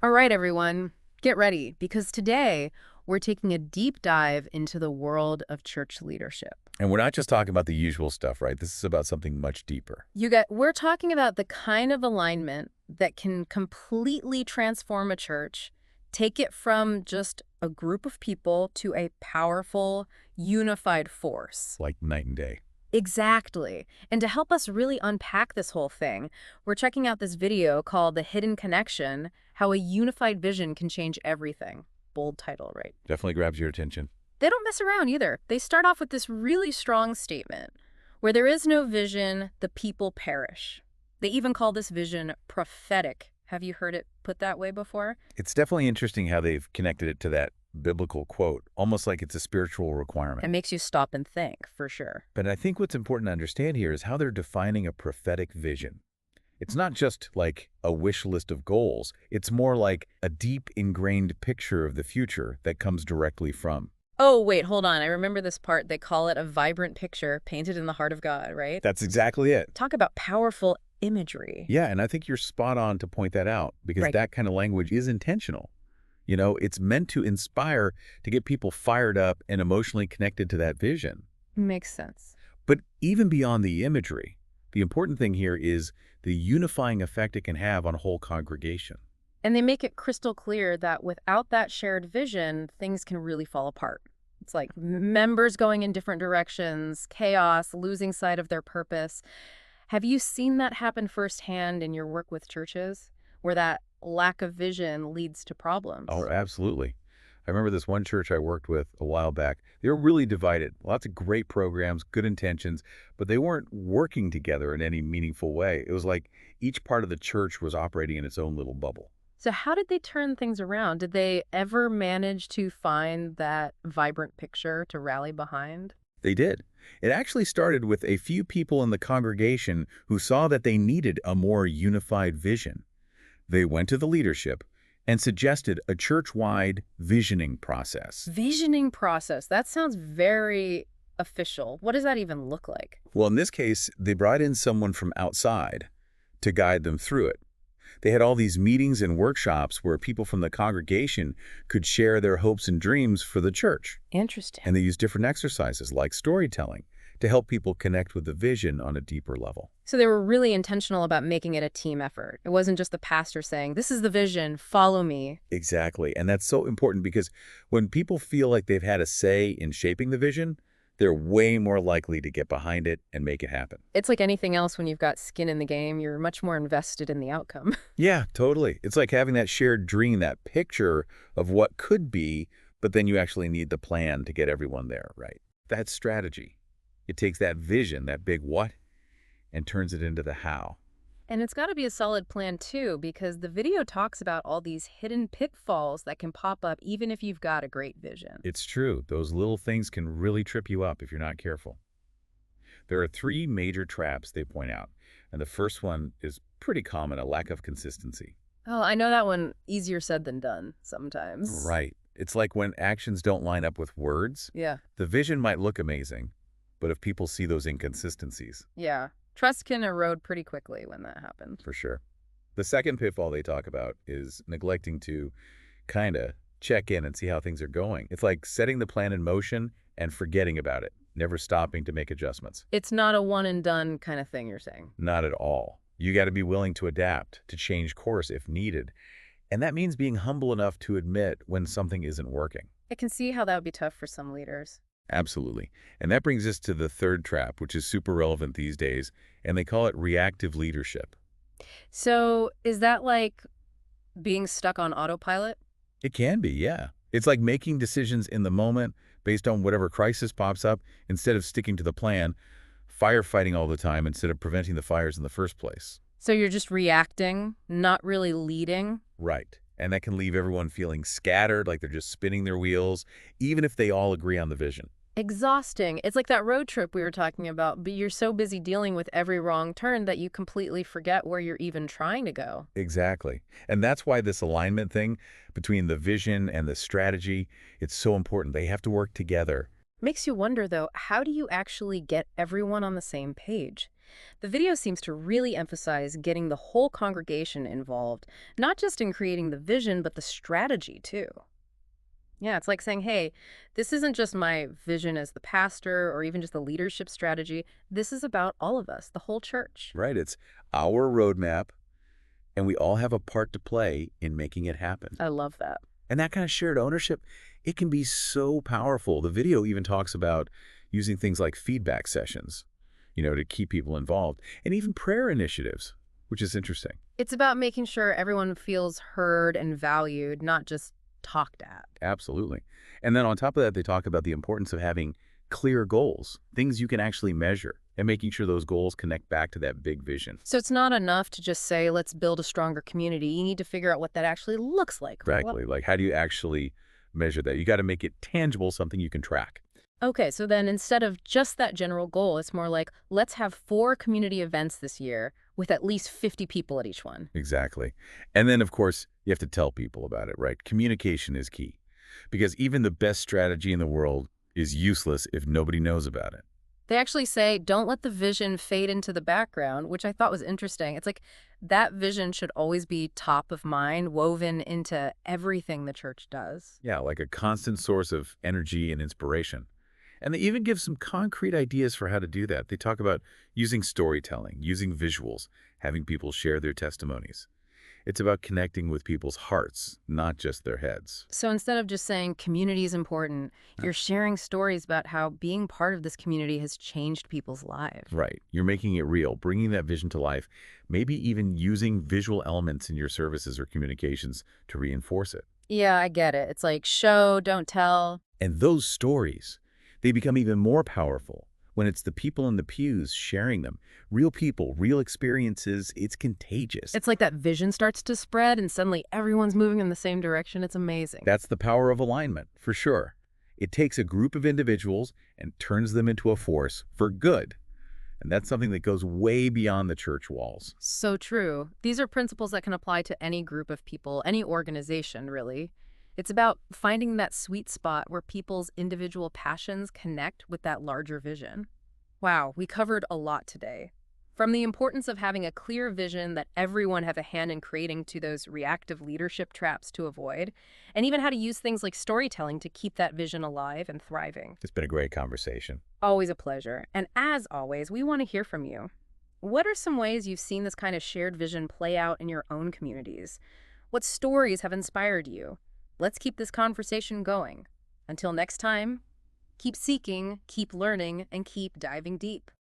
All right, everyone, get ready because today we're taking a deep dive into the world of church leadership. And we're not just talking about the usual stuff, right? This is about something much deeper. We're talking about the kind of alignment that can completely transform a church, take it from just a group of people to a powerful, unified force. Like night and day. Exactly. And to help us really unpack this whole thing, we're checking out this video called The Hidden Connection: How a Unified Vision Can Change Everything. Bold title, right? Definitely grabs your attention. They don't mess around either. They start off with this really strong statement: where there is no vision, the people perish. They even call this vision prophetic. Have you heard it put that way before? It's definitely interesting how they've connected it to that biblical quote, almost like it's a spiritual It requirement. makes you stop and think, for sure. But I think what's important to understand here is how they're defining a prophetic vision. It's not just like a wish list of goals. It's more like a deep ingrained picture of the future that comes directly from. Oh, wait, hold on. I remember this part. They call it a vibrant picture painted in the heart of God, right? That's exactly it. Talk about powerful imagery. Yeah, and I think you're spot on to point that out because Right. that kind of language is intentional. You know, it's meant to inspire, to get people fired up and emotionally connected to that vision. Makes sense. But even beyond the imagery, the important thing here is the unifying effect it can have on a whole congregation. And they make it crystal clear that without that shared vision, things can really fall apart. It's like members going in different directions, chaos, losing sight of their purpose. Have you seen that happen firsthand in your work with churches, where that lack of vision leads to problems? Oh, absolutely. I remember this one church I worked with a while back. They were really divided. Lots of great programs, good intentions, but they weren't working together in any meaningful way. It was like each part of the church was operating in its own little bubble. So how did they turn things around? Did they ever manage to find that vibrant picture to rally behind? They did. It actually started with a few people in the congregation who saw that they needed a more unified vision. They went to the leadership and suggested a church-wide visioning process. Visioning process. That sounds very official. What does that even look like? Well, in this case, they brought in someone from outside to guide them through it. They had all these meetings and workshops where people from the congregation could share their hopes and dreams for the church. Interesting. And they used different exercises like storytelling to help people connect with the vision on a deeper level. So they were really intentional about making it a team effort. It wasn't just the pastor saying, "This is the vision, follow me." Exactly. And that's so important because when people feel like they've had a say in shaping the vision, they're way more likely to get behind it and make it happen. It's like anything else when you've got skin in the game, you're much more invested in the outcome. Yeah, totally. It's like having that shared dream, that picture of what could be, but then you actually need the plan to get everyone there, right? That's strategy. It takes that vision, that big what, and turns it into the how. And it's got to be a solid plan too, because the video talks about all these hidden pitfalls that can pop up even if you've got a great vision. It's true. Those little things can really trip you up if you're not careful. There are three major traps they point out, and the first one is pretty common, a lack of consistency. Oh, I know that one easier said than done sometimes. Right. It's like when actions don't line up with words, Yeah. the vision might look amazing, but if people see those inconsistencies, Yeah. Trust can erode pretty quickly when that happens. for sure. The second pitfall they talk about is neglecting to kind of check in and see how things are going. It's like setting the plan in motion and forgetting about it, never stopping to make adjustments. It's not a one and done kind of thing, you're saying. Not at all. You got to be willing to adapt, to change course if needed. And that means being humble enough to admit when something isn't working. I can see how that would be tough for some leaders. Absolutely. And that brings us to the third trap, which is super relevant these days, and they call it reactive leadership. So is that like being stuck on autopilot? It can be, yeah. It's like making decisions in the moment based on whatever crisis pops up instead of sticking to the plan, firefighting all the time instead of preventing the fires in the first place. So you're just reacting, not really leading? Right. And that can leave everyone feeling scattered, like they're just spinning their wheels, even if they all agree on the vision. Exhausting. It's like that road trip we were talking about, but you're so busy dealing with every wrong turn that you completely forget where you're even trying to go. Exactly. And that's why this alignment thing between the vision and the strategy, it's so important. They have to work together. Makes you wonder, though, how do you actually get everyone on the same page? The video seems to really emphasize getting the whole congregation involved, not just in creating the vision, but the strategy too. Yeah, it's like saying, hey, this isn't just my vision as the pastor or even just the leadership strategy. This is about all of us, the whole church. Right? It's our roadmap, and we all have a part to play in making it happen. I love that. And that kind of shared ownership, it can be so powerful. The video even talks about using things like feedback sessions, to keep people involved, and even prayer initiatives, which is interesting. It's about making sure everyone feels heard and valued, not just talked at. Absolutely. And then on top of that, they talk about the importance of having clear goals, things you can actually measure, and making sure those goals connect back to that big vision. So it's not enough to just say, let's build a stronger community. You need to figure out what that actually looks like. Exactly. Like, how do you actually measure that? You got to make it tangible, something you can track. Okay, so then instead of just that general goal, it's more like, let's have 4 community events this year with at least 50 people at each one. Exactly. And then, of course, you have to tell people about it, right? Communication is key, because even the best strategy in the world is useless if nobody knows about it. They actually say, don't let the vision fade into the background, which I thought was interesting. It's like that vision should always be top of mind, woven into everything the church does. Yeah, like a constant source of energy and inspiration. And they even give some concrete ideas for how to do that. They talk about using storytelling, using visuals, having people share their testimonies. It's about connecting with people's hearts, not just their heads. So instead of just saying community is important, you're sharing stories about how being part of this community has changed people's lives. Right. You're making it real, bringing that vision to life, maybe even using visual elements in your services or communications to reinforce it. Yeah, I get it. It's like show, don't tell. And those stories, they become even more powerful when it's the people in the pews sharing them. Real people, real experiences, it's contagious. It's like that vision starts to spread and suddenly everyone's moving in the same direction. It's amazing. That's the power of alignment, for sure. It takes a group of individuals and turns them into a force for good. And that's something that goes way beyond the church walls. So true. These are principles that can apply to any group of people, any organization, really. It's about finding that sweet spot where people's individual passions connect with that larger vision. Wow, we covered a lot today. From the importance of having a clear vision that everyone has a hand in creating to those reactive leadership traps to avoid, and even how to use things like storytelling to keep that vision alive and thriving. It's been a great conversation. Always a pleasure. And as always, we want to hear from you. What are some ways you've seen this kind of shared vision play out in your own communities? What stories have inspired you? Let's keep this conversation going. Until next time, keep seeking, keep learning, and keep diving deep.